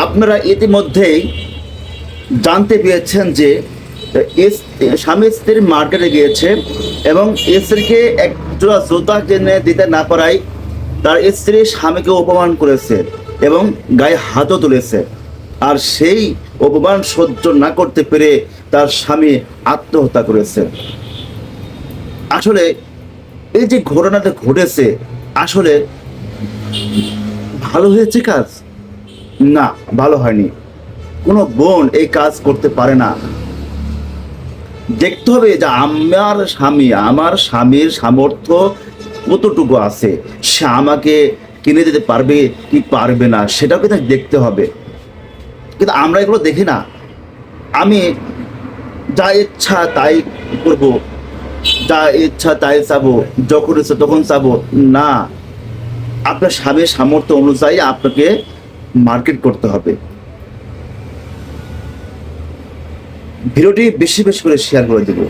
আপনারা ইতিমধ্যেই জানতে পেরেছেন যে স্বামী স্ত্রী মার্কেটে গিয়েছে এবং স্ত্রীকে এক জোড়া জুতা কিনে দিতে না পারায় তার স্ত্রী স্বামীকে অপমান করেছে এবং গায়ে হাতও তুলেছে। আর সেই অপমান সহ্য না করতে পেরে তার স্বামী আত্মহত্যা করেছে। আসলে এই যে ঘটনাটা ঘটেছে, আসলে ভালো হয়েছে কাজ? না, ভালো হয়নি। কোনো বোন এই কাজ করতে পারে না। দেখতে হবে যে আমার স্বামীর সামর্থ্য কতটুকু আছে, সে আমাকে কিনে দিতে পারবে কি পারবে না, সেটাও কিন্তু দেখতে হবে। কিন্তু আমরা এগুলো দেখি না। আমি যা ইচ্ছা তাই করব, যা ইচ্ছা তাই চাবো, যখন ইচ্ছা তখন চাবো। না, আপনার স্বামীর সামর্থ্য অনুযায়ী আপনাকে মার্কেট করতে হবে। ভিডিওটি বেশি বেশি করে শেয়ার করে দেবো।